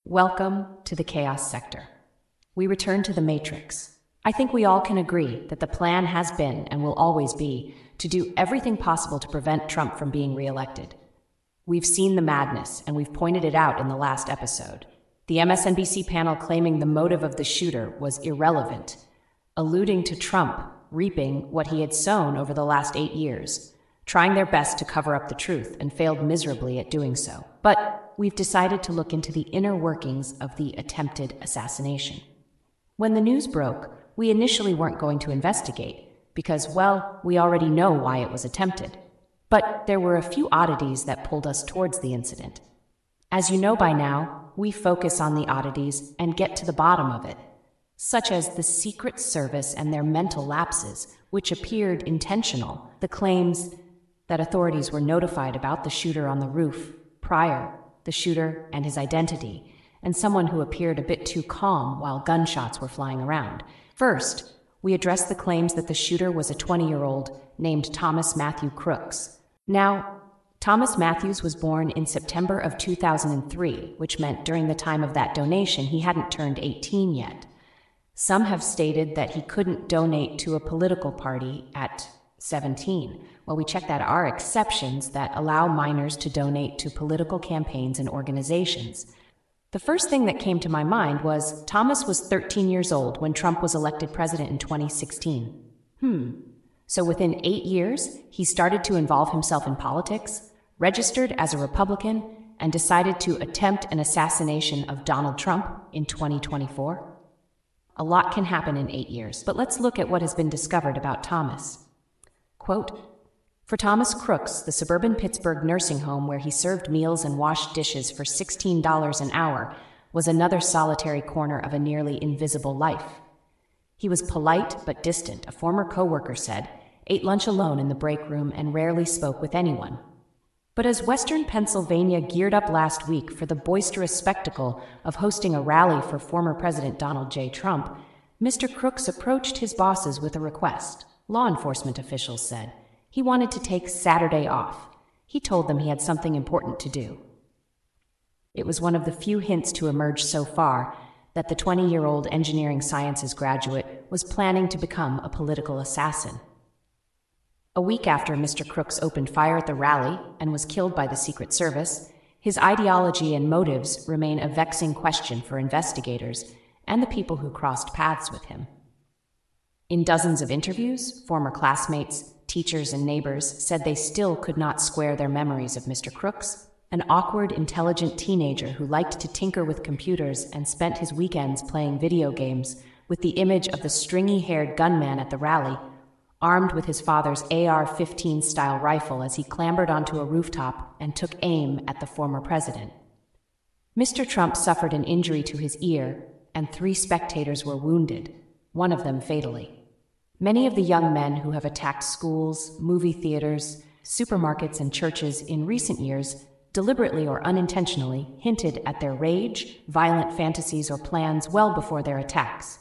Welcome to the chaos sector. We return to the Matrix. I think we all can agree that the plan has been, and will always be, to do everything possible to prevent Trump from being reelected. We've seen the madness, and we've pointed it out in the last episode. The MSNBC panel claiming the motive of the shooter was irrelevant, alluding to Trump reaping what he had sown over the last 8 years, trying their best to cover up the truth and failed miserably at doing so. But we've decided to look into the inner workings of the attempted assassination. When the news broke, we initially weren't going to investigate because, well, we already know why it was attempted. But there were a few oddities that pulled us towards the incident. As you know by now, we focus on the oddities and get to the bottom of it, such as the Secret Service and their mental lapses, which appeared intentional, the claims that authorities were notified about the shooter on the roof prior, the shooter and his identity, and someone who appeared a bit too calm while gunshots were flying around. First, we addressed the claims that the shooter was a 20-year-old named Thomas Matthew Crooks. Now, Thomas Matthews was born in September of 2003, which meant during the time of that donation he hadn't turned 18 yet. Some have stated that he couldn't donate to a political party at 17. Well, we checked that are exceptions that allow minors to donate to political campaigns and organizations. The first thing that came to my mind was Thomas was 13 years old when Trump was elected president in 2016. So within 8 years, he started to involve himself in politics, registered as a Republican, and decided to attempt an assassination of Donald Trump in 2024? A lot can happen in 8 years, but let's look at what has been discovered about Thomas. Quote, for Thomas Crooks, the suburban Pittsburgh nursing home where he served meals and washed dishes for $16 an hour was another solitary corner of a nearly invisible life. He was polite but distant, a former coworker said, ate lunch alone in the break room and rarely spoke with anyone. But as Western Pennsylvania geared up last week for the boisterous spectacle of hosting a rally for former President Donald J. Trump, Mr. Crooks approached his bosses with a request. Law enforcement officials said he wanted to take Saturday off. He told them he had something important to do. It was one of the few hints to emerge so far that the 20-year-old engineering sciences graduate was planning to become a political assassin. A week after Mr. Crooks opened fire at the rally and was killed by the Secret Service, his ideology and motives remain a vexing question for investigators and the people who crossed paths with him. In dozens of interviews, former classmates, teachers, and neighbors said they still could not square their memories of Mr. Crooks, an awkward, intelligent teenager who liked to tinker with computers and spent his weekends playing video games, with the image of the stringy-haired gunman at the rally, armed with his father's AR-15 style rifle as he clambered onto a rooftop and took aim at the former president. Mr. Trump suffered an injury to his ear, and 3 spectators were wounded, one of them fatally. Many of the young men who have attacked schools, movie theaters, supermarkets, and churches in recent years, deliberately or unintentionally, hinted at their rage, violent fantasies, or plans well before their attacks,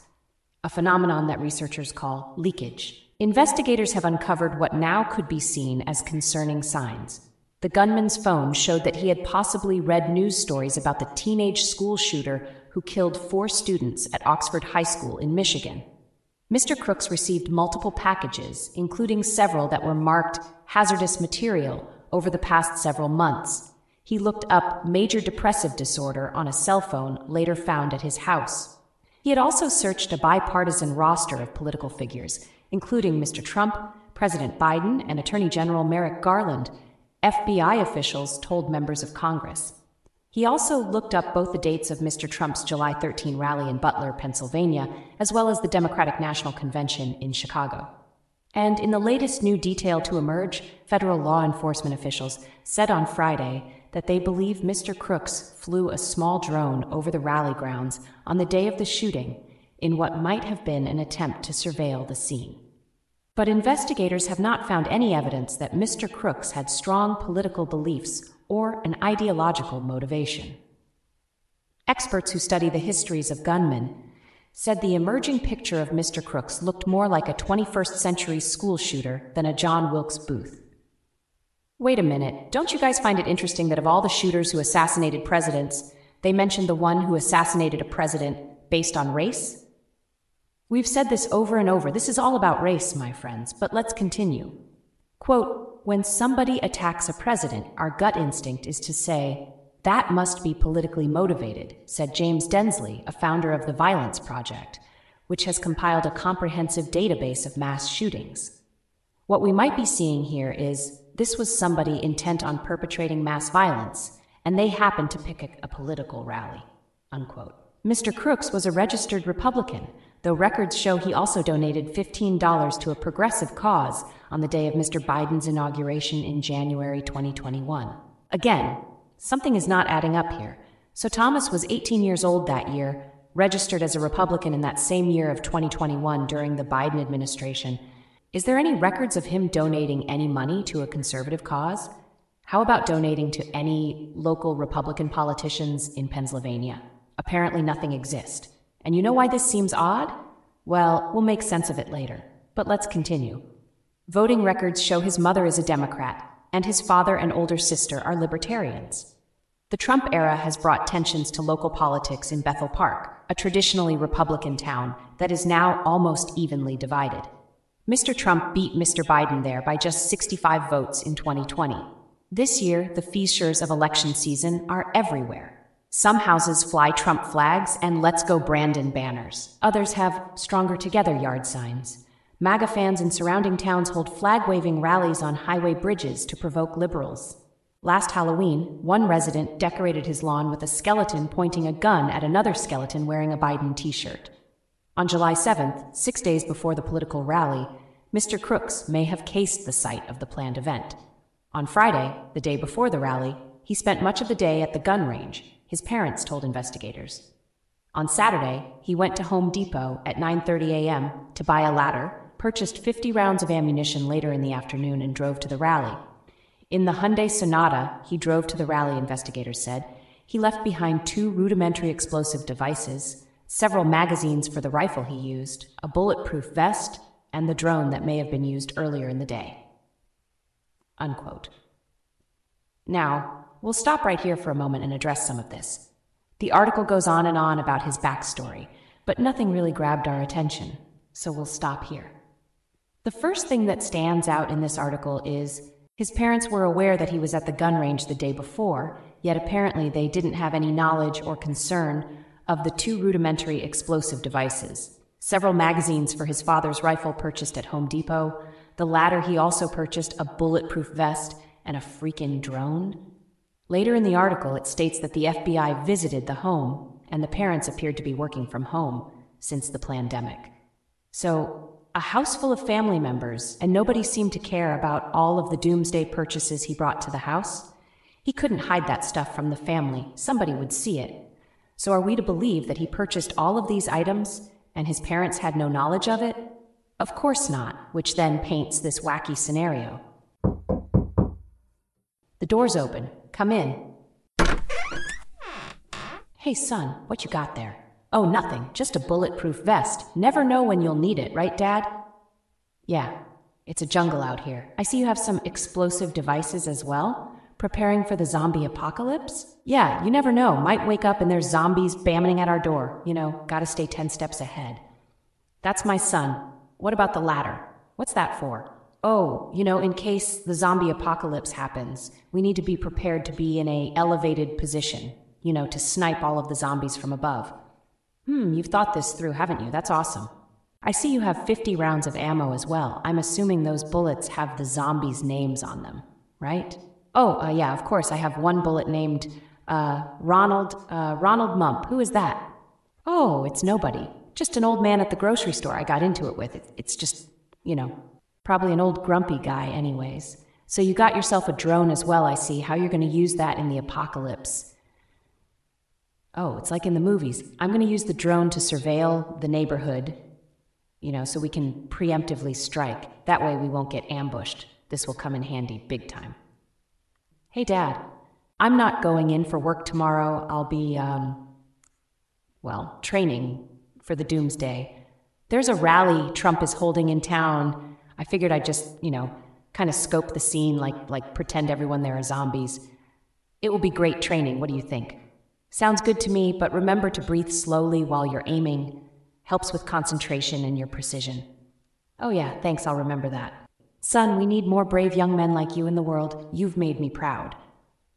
a phenomenon that researchers call leakage. Investigators have uncovered what now could be seen as concerning signs. The gunman's phone showed that he had possibly read news stories about the teenage school shooter who killed 4 students at Oxford High School in Michigan. Mr. Crooks received multiple packages, including several that were marked hazardous material, over the past several months. He looked up major depressive disorder on a cell phone later found at his house. He had also searched a bipartisan roster of political figures, including Mr. Trump, President Biden, and Attorney General Merrick Garland, FBI officials told members of Congress. He also looked up both the dates of Mr. Trump's July 13 rally in Butler, Pennsylvania, as well as the Democratic National Convention in Chicago. And in the latest new detail to emerge, federal law enforcement officials said on Friday that they believe Mr. Crooks flew a small drone over the rally grounds on the day of the shooting in what might have been an attempt to surveil the scene. But investigators have not found any evidence that Mr. Crooks had strong political beliefs or an ideological motivation. Experts who study the histories of gunmen said the emerging picture of Mr. Crooks looked more like a 21st century school shooter than a John Wilkes Booth. Wait a minute, don't you guys find it interesting that of all the shooters who assassinated presidents, They mentioned the one who assassinated a president based on race. We've said this over and over. This is all about race, my friends, but let's continue. Quote, when somebody attacks a president, our gut instinct is to say, that must be politically motivated, said James Densley, a founder of the Violence Project, which has compiled a comprehensive database of mass shootings. What we might be seeing here is this was somebody intent on perpetrating mass violence, and they happened to pick a political rally, unquote. Mr. Crooks was a registered Republican, though records show he also donated $15 to a progressive cause on the day of Mr. Biden's inauguration in January 2021. Again, something is not adding up here. So Thomas was 18 years old that year, registered as a Republican in that same year of 2021 during the Biden administration. Is there any records of him donating any money to a conservative cause? How about donating to any local Republican politicians in Pennsylvania? Apparently nothing exists. And you know why this seems odd? Well, we'll make sense of it later. But let's continue. Voting records show his mother is a Democrat, and his father and older sister are libertarians. The Trump era has brought tensions to local politics in Bethel Park, a traditionally Republican town that is now almost evenly divided. Mr. Trump beat Mr. Biden there by just 65 votes in 2020. This year, the features of election season are everywhere. Some houses fly Trump flags and "Let's Go Brandon" banners. Others have "Stronger Together" yard signs. MAGA fans in surrounding towns hold flag-waving rallies on highway bridges to provoke liberals. Last Halloween, one resident decorated his lawn with a skeleton pointing a gun at another skeleton wearing a Biden t-shirt. On July 7th, 6 days before the political rally, Mr. Crooks may have cased the site of the planned event. On Friday, the day before the rally, he spent much of the day at the gun range, his parents told investigators. On Saturday, he went to Home Depot at 9:30 a.m. to buy a ladder, purchased 50 rounds of ammunition later in the afternoon, and drove to the rally. In the Hyundai Sonata he drove to the rally, investigators said, he left behind 2 rudimentary explosive devices, several magazines for the rifle he used, a bulletproof vest, and the drone that may have been used earlier in the day. Unquote. Now, we'll stop right here for a moment and address some of this. The article goes on and on about his backstory, but nothing really grabbed our attention, so we'll stop here. The first thing that stands out in this article is his parents were aware that he was at the gun range the day before, yet apparently they didn't have any knowledge or concern of the 2 rudimentary explosive devices, several magazines for his father's rifle purchased at Home Depot, the ladder he also purchased, a bulletproof vest, and a freaking drone. Later in the article, it states that the FBI visited the home, and the parents appeared to be working from home since the pandemic. So, a house full of family members, and nobody seemed to care about all of the doomsday purchases he brought to the house? He couldn't hide that stuff from the family. Somebody would see it. So are we to believe that he purchased all of these items, and his parents had no knowledge of it? Of course not, which then paints this wacky scenario. The door's open. Come in. Hey son, what you got there? Oh, nothing, just a bulletproof vest. Never know when you'll need it, right, Dad? Yeah, it's a jungle out here. I see you have some explosive devices as well. Preparing for the zombie apocalypse? Yeah, you never know. Might wake up and there's zombies banging at our door. You know, gotta stay 10 steps ahead. That's my son. What about the ladder? What's that for? Oh, you know, in case the zombie apocalypse happens, we need to be prepared to be in an elevated position, you know, to snipe all of the zombies from above. You've thought this through, haven't you? That's awesome. I see you have 50 rounds of ammo as well. I'm assuming those bullets have the zombies' names on them, right? Oh, yeah, of course. I have one bullet named Ronald Mump. Who is that? Oh, it's nobody. Just an old man at the grocery store I got into it with. It's just, you know, probably an old grumpy guy anyways. So you got yourself a drone as well, I see. How you're going to use that in the apocalypse. Oh, it's like in the movies. I'm going to use the drone to surveil the neighborhood, you know, so we can preemptively strike. That way we won't get ambushed. This will come in handy big time. Hey, Dad, I'm not going in for work tomorrow. I'll be, training for the doomsday. There's a rally Trump is holding in town. I figured I'd just, you know, kind of scope the scene, like pretend everyone there are zombies. It will be great training. What do you think? Sounds good to me, but remember to breathe slowly while you're aiming. Helps with concentration and your precision. Oh yeah, thanks, I'll remember that. Son, we need more brave young men like you in the world. You've made me proud.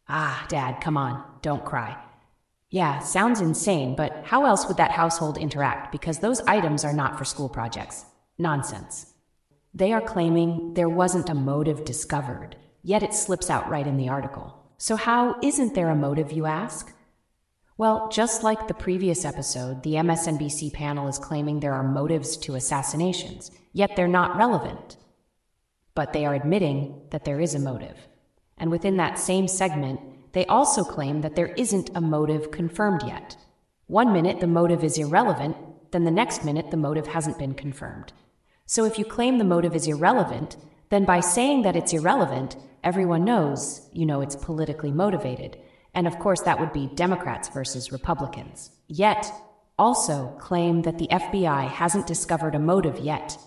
Ah, Dad, come on, don't cry. Yeah, sounds insane, but how else would that household interact? Because those items are not for school projects. Nonsense. They are claiming there wasn't a motive discovered, yet it slips out right in the article. So how isn't there a motive, you ask? Well, just like the previous episode, the MSNBC panel is claiming there are motives to assassinations, yet they're not relevant. But they are admitting that there is a motive. And within that same segment, they also claim that there isn't a motive confirmed yet. 1 minute the motive is irrelevant, then the next minute the motive hasn't been confirmed. So if you claim the motive is irrelevant, then by saying that it's irrelevant, everyone knows, it's politically motivated. And of course that would be Democrats versus Republicans. Yet, also claim that the FBI hasn't discovered a motive yet,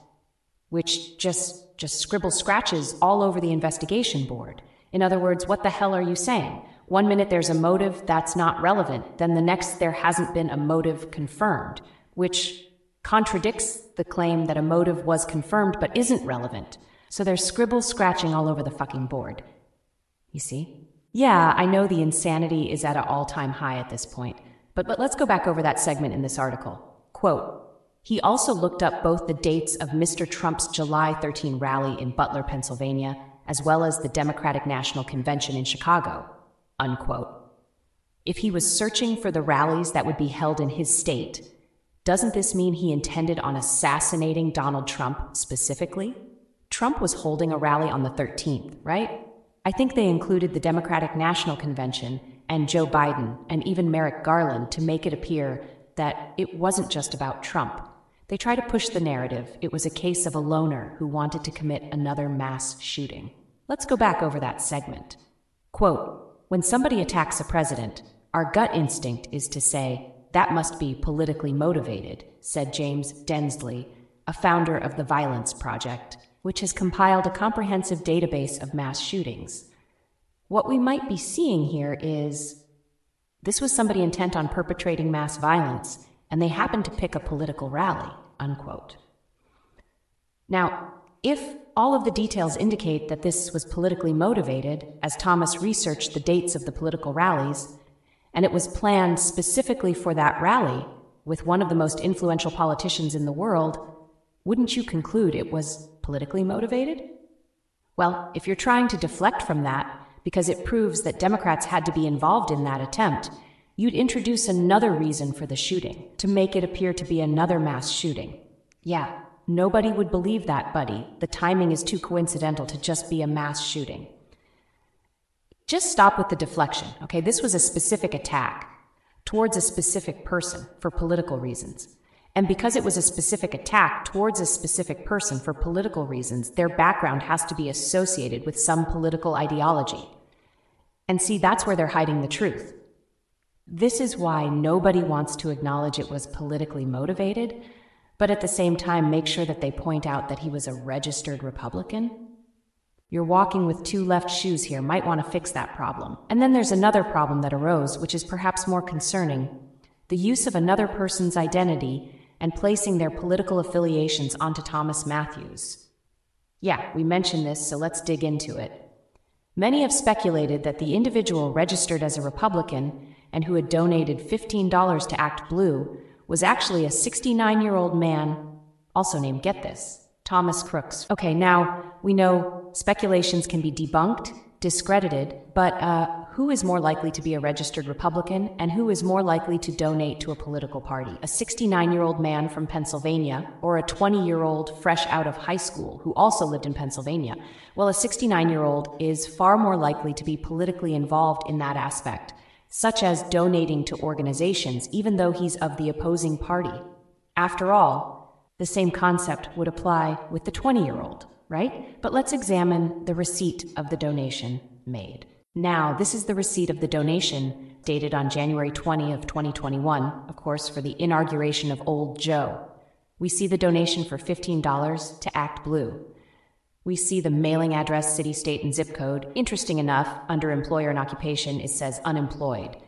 which just scribble scratches all over the investigation board. In other words, what the hell are you saying? 1 minute there's a motive that's not relevant, then the next there hasn't been a motive confirmed, which contradicts the claim that a motive was confirmed but isn't relevant. So there's scribble scratching all over the fucking board. You see? Yeah, I know the insanity is at an all-time high at this point, but let's go back over that segment in this article. Quote, he also looked up both the dates of Mr. Trump's July 13 rally in Butler, Pennsylvania, as well as the Democratic National Convention in Chicago, unquote. If he was searching for the rallies that would be held in his state, doesn't this mean he intended on assassinating Donald Trump specifically? Trump was holding a rally on the 13th, right? I think they included the Democratic National Convention and Joe Biden and even Merrick Garland to make it appear that it wasn't just about Trump. They try to push the narrative it was a case of a loner who wanted to commit another mass shooting. Let's go back over that segment. Quote, when somebody attacks a president, our gut instinct is to say, that must be politically motivated, said James Densley, a founder of the Violence Project, which has compiled a comprehensive database of mass shootings. What we might be seeing here is this was somebody intent on perpetrating mass violence, and they happened to pick a political rally, unquote. Now, if all of the details indicate that this was politically motivated, as Thomas researched the dates of the political rallies, and it was planned specifically for that rally with one of the most influential politicians in the world, wouldn't you conclude it was politically motivated? Well, if you're trying to deflect from that because it proves that Democrats had to be involved in that attempt, you'd introduce another reason for the shooting to make it appear to be another mass shooting. Yeah, nobody would believe that, buddy. The timing is too coincidental to just be a mass shooting. Just stop with the deflection, okay? This was a specific attack towards a specific person for political reasons. And because it was a specific attack towards a specific person for political reasons, their background has to be associated with some political ideology. And see, that's where they're hiding the truth. This is why nobody wants to acknowledge it was politically motivated, but at the same time make sure that they point out that he was a registered Republican. You're walking with two left shoes here, might want to fix that problem. And then there's another problem that arose, which is perhaps more concerning: the use of another person's identity and placing their political affiliations onto Thomas Matthews. Yeah, we mentioned this, so let's dig into it. Many have speculated that the individual registered as a Republican and who had donated $15 to Act Blue was actually a 69-year-old man, also named, get this, Thomas Crooks. Okay, now we know speculations can be debunked, discredited, but who is more likely to be a registered Republican and who is more likely to donate to a political party? A 69-year-old man from Pennsylvania or a 20-year-old fresh out of high school who also lived in Pennsylvania? Well, a 69-year-old is far more likely to be politically involved in that aspect, such as donating to organizations, even though he's of the opposing party. After all, the same concept would apply with the 20-year-old, right? But let's examine the receipt of the donation made. Now, this is the receipt of the donation dated on January 20 of 2021, of course, for the inauguration of Old Joe. We see the donation for $15 to Act Blue. We see the mailing address, city, state, and zip code. Interesting enough, under employer and occupation, it says unemployed.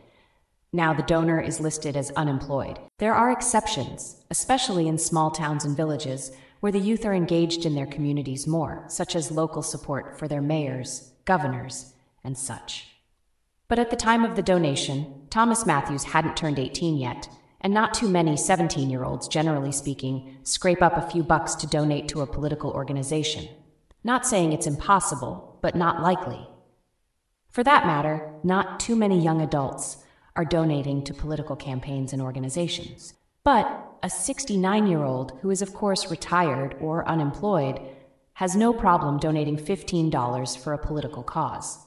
Now the donor is listed as unemployed. There are exceptions, especially in small towns and villages, where the youth are engaged in their communities more, such as local support for their mayors, governors, and such. But at the time of the donation, Thomas Matthews hadn't turned 18 yet, and not too many 17-year-olds, generally speaking, scrape up a few bucks to donate to a political organization. Not saying it's impossible, but not likely. For that matter, not too many young adults are donating to political campaigns and organizations. But a 69-year-old, who is of course retired or unemployed, has no problem donating $15 for a political cause.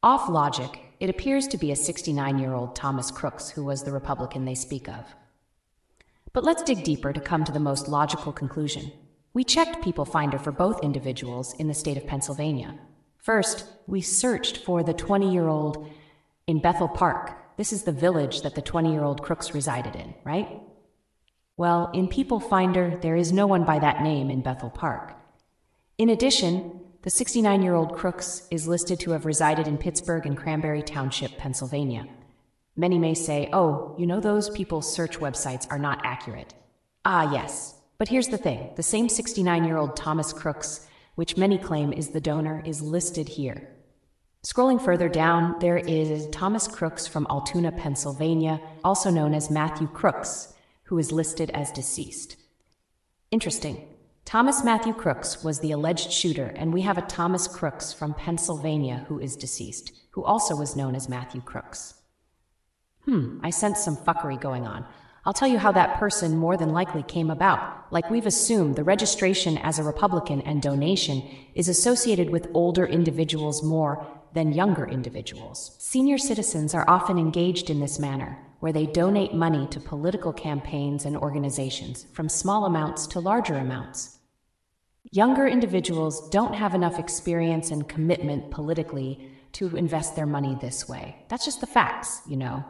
Off logic, it appears to be a 69-year-old Thomas Crooks who was the Republican they speak of. But let's dig deeper to come to the most logical conclusion. We checked People Finder for both individuals in the state of Pennsylvania. First, we searched for the 20-year-old in Bethel Park. This is the village that the 20-year-old Crooks resided in, right? Well, in People Finder, there is no one by that name in Bethel Park. In addition, the 69-year-old Crooks is listed to have resided in Pittsburgh and Cranberry Township, Pennsylvania. Many may say, oh, you know those people's search websites are not accurate. Ah, yes. But here's the thing. The same 69-year-old Thomas Crooks, which many claim is the donor, is listed here. Scrolling further down, there is Thomas Crooks from Altoona, Pennsylvania, also known as Matthew Crooks, who is listed as deceased. Interesting. Thomas Matthew Crooks was the alleged shooter, and we have a Thomas Crooks from Pennsylvania who is deceased, who also was known as Matthew Crooks. I sense some fuckery going on. I'll tell you how that person more than likely came about. Like we've assumed, the registration as a Republican and donation is associated with older individuals more than younger individuals. Senior citizens are often engaged in this manner, where they donate money to political campaigns and organizations, from small amounts to larger amounts. Younger individuals don't have enough experience and commitment politically to invest their money this way. That's just the facts, you know.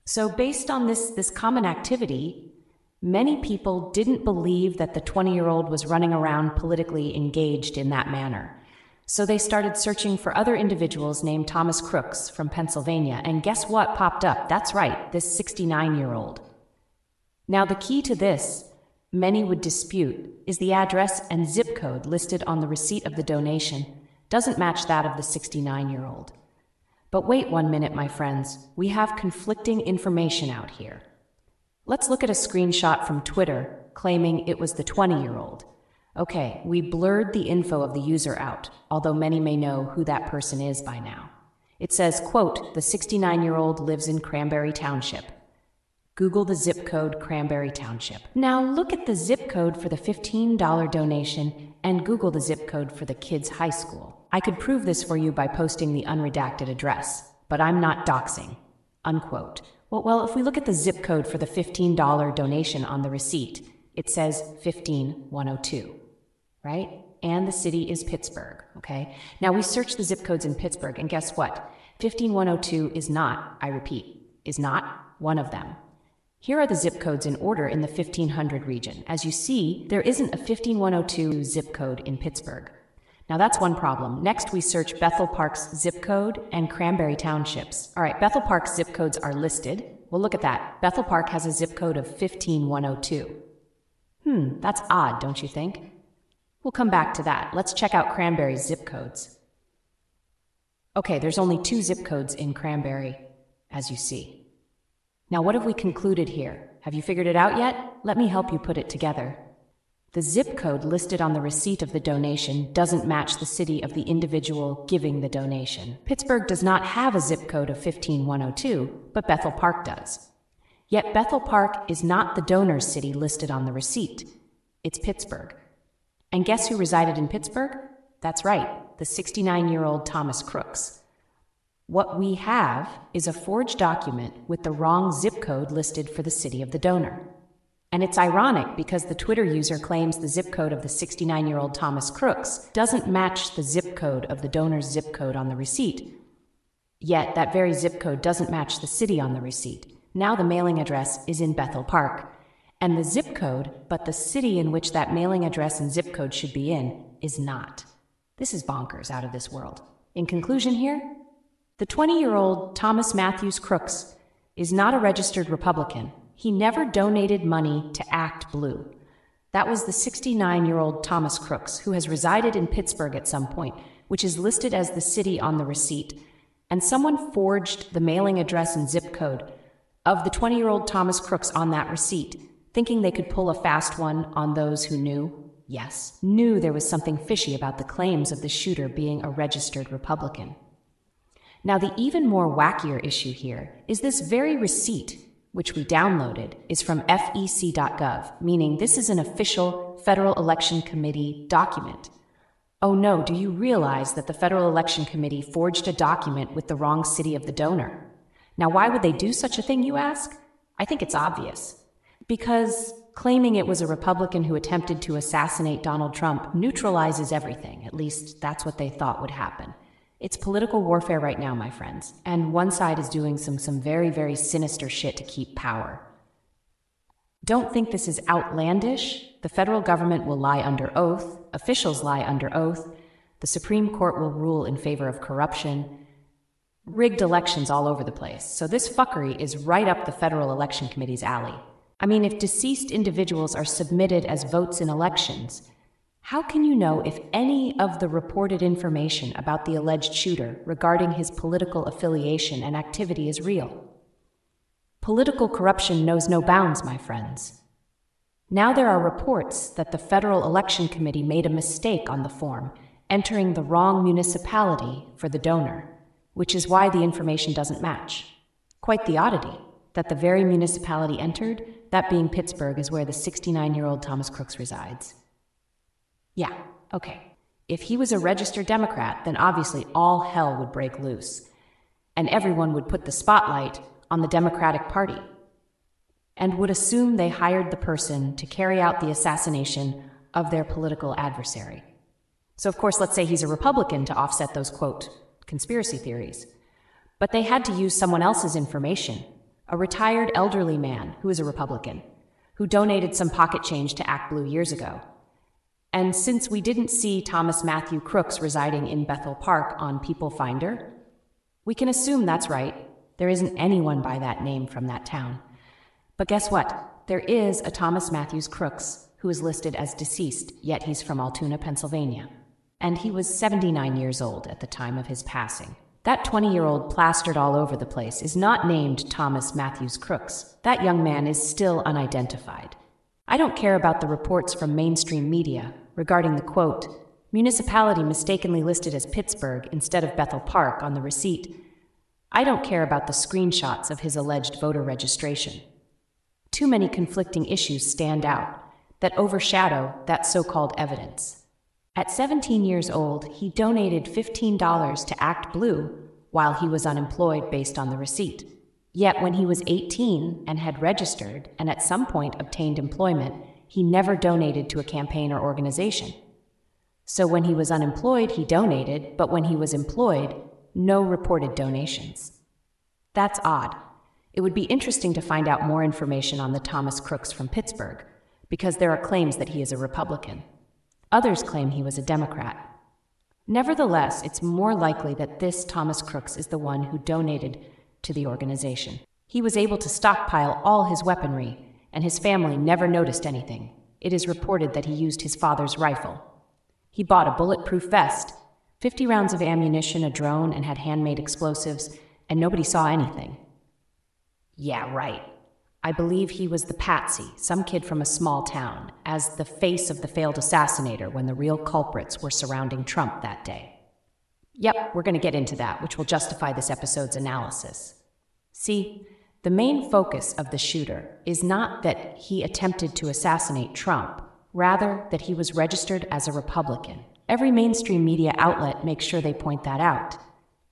So based on this common activity, many people didn't believe that the 20-year-old was running around politically engaged in that manner. So they started searching for other individuals named Thomas Crooks from Pennsylvania, and guess what popped up? That's right, this 69-year-old. Now the key to this, many would dispute, is the address and zip code listed on the receipt of the donation doesn't match that of the 69-year-old. But wait 1 minute, my friends, we have conflicting information out here. Let's look at a screenshot from Twitter claiming it was the 20-year-old. Okay, we blurred the info of the user out, although many may know who that person is by now. It says, quote, the 69-year-old lives in Cranberry Township. Google the zip code Cranberry Township. Now look at the zip code for the $15 donation and Google the zip code for the kids' high school. I could prove this for you by posting the unredacted address, but I'm not doxing. Unquote. Well, if we look at the zip code for the $15 donation on the receipt, it says 15102, right? And the city is Pittsburgh, okay? Now we searched the zip codes in Pittsburgh, and guess what? 15102 is not, I repeat, is not one of them. Here are the zip codes in order in the 1500 region. As you see, there isn't a 15102 zip code in Pittsburgh. Now that's one problem. Next, we search Bethel Park's zip code and Cranberry Townships. All right, Bethel Park's zip codes are listed. Well, look at that. Bethel Park has a zip code of 15102. That's odd, don't you think? We'll come back to that. Let's check out Cranberry's zip codes. Okay, there's only 2 zip codes in Cranberry, as you see. Now, what have we concluded here? Have you figured it out yet? Let me help you put it together. The zip code listed on the receipt of the donation doesn't match the city of the individual giving the donation. Pittsburgh does not have a zip code of 15102, but Bethel Park does. Yet Bethel Park is not the donor's city listed on the receipt. It's Pittsburgh. And guess who resided in Pittsburgh? That's right, the 69-year-old Thomas Crooks. What we have is a forged document with the wrong zip code listed for the city of the donor. And it's ironic because the Twitter user claims the zip code of the 69-year-old Thomas Crooks doesn't match the zip code of the donor's zip code on the receipt. Yet that very zip code doesn't match the city on the receipt. Now the mailing address is in Bethel Park, and the zip code, but the city in which that mailing address and zip code should be in, is not. This is bonkers, out of this world. In conclusion here, the 20-year-old Thomas Matthews Crooks is not a registered Republican. He never donated money to Act Blue. That was the 69-year-old Thomas Crooks, who has resided in Pittsburgh at some point, which is listed as the city on the receipt, and someone forged the mailing address and zip code of the 20-year-old Thomas Crooks on that receipt, thinking they could pull a fast one on those who knew there was something fishy about the claims of the shooter being a registered Republican. Now, the even more wackier issue here is this very receipt, which we downloaded, is from fec.gov, meaning this is an official Federal Election Committee document. Oh no, do you realize that the Federal Election Committee forged a document with the wrong city of the donor? Now, why would they do such a thing, you ask? I think it's obvious. Because claiming it was a Republican who attempted to assassinate Donald Trump neutralizes everything. At least that's what they thought would happen. It's political warfare right now, my friends, and one side is doing some very, very sinister shit to keep power. Don't think this is outlandish. The federal government will lie under oath, officials lie under oath, the Supreme Court will rule in favor of corruption, rigged elections all over the place. So this fuckery is right up the Federal Election Committee's alley. I mean, if deceased individuals are submitted as votes in elections, how can you know if any of the reported information about the alleged shooter regarding his political affiliation and activity is real? Political corruption knows no bounds, my friends. Now there are reports that the Federal Election Committee made a mistake on the form, entering the wrong municipality for the donor, which is why the information doesn't match. Quite the oddity, that the very municipality entered, that being Pittsburgh, is where the 69-year-old Thomas Crooks resides. Yeah, okay. If he was a registered Democrat, then obviously all hell would break loose, and everyone would put the spotlight on the Democratic Party, and would assume they hired the person to carry out the assassination of their political adversary. So of course, let's say he's a Republican to offset those, quote, conspiracy theories. But they had to use someone else's information, a retired elderly man who is a Republican, who donated some pocket change to Act Blue years ago. And since we didn't see Thomas Matthew Crooks residing in Bethel Park on People Finder, we can assume that's right. There isn't anyone by that name from that town. But guess what? There is a Thomas Matthews Crooks who is listed as deceased, yet he's from Altoona, Pennsylvania. And he was 79 years old at the time of his passing. That 20-year-old plastered all over the place is not named Thomas Matthews Crooks. That young man is still unidentified. I don't care about the reports from mainstream media regarding the, quote, municipality mistakenly listed as Pittsburgh instead of Bethel Park on the receipt. I don't care about the screenshots of his alleged voter registration. Too many conflicting issues stand out that overshadow that so-called evidence. At 17 years old, he donated $15 to Act Blue while he was unemployed based on the receipt. Yet when he was 18 and had registered and at some point obtained employment, he never donated to a campaign or organization. So when he was unemployed, he donated, but when he was employed, no reported donations. That's odd. It would be interesting to find out more information on the Thomas Crooks from Pittsburgh, because there are claims that he is a Republican. Others claim he was a Democrat. Nevertheless, it's more likely that this Thomas Crooks is the one who donated to the organization. He was able to stockpile all his weaponry, and his family never noticed anything. It is reported that he used his father's rifle. He bought a bulletproof vest, 50 rounds of ammunition, a drone, and had handmade explosives, and nobody saw anything. Yeah, right. I believe he was the patsy, some kid from a small town, as the face of the failed assassinator when the real culprits were surrounding Trump that day. Yep, we're going to get into that, which will justify this episode's analysis. See, the main focus of the shooter is not that he attempted to assassinate Trump, rather that he was registered as a Republican. Every mainstream media outlet makes sure they point that out.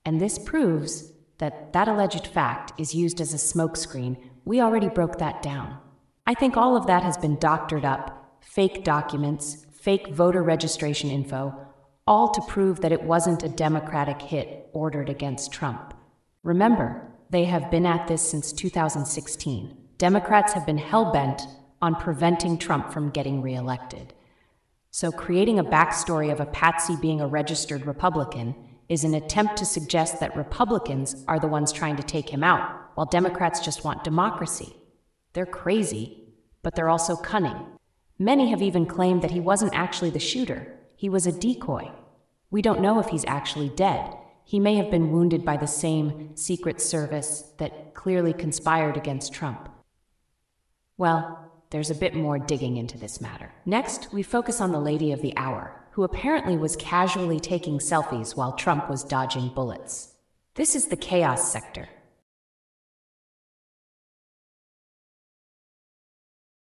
And this proves that that alleged fact is used as a smokescreen. We already broke that down. I think all of that has been doctored up, fake documents, fake voter registration info, all to prove that it wasn't a Democratic hit ordered against Trump. Remember, they have been at this since 2016. Democrats have been hell-bent on preventing Trump from getting reelected. So creating a backstory of a patsy being a registered Republican is an attempt to suggest that Republicans are the ones trying to take him out, while Democrats just want democracy. They're crazy, but they're also cunning. Many have even claimed that he wasn't actually the shooter. He was a decoy. We don't know if he's actually dead. He may have been wounded by the same Secret Service that clearly conspired against Trump. Well, there's a bit more digging into this matter. Next, we focus on the lady of the hour, who apparently was casually taking selfies while Trump was dodging bullets. This is the chaos sector.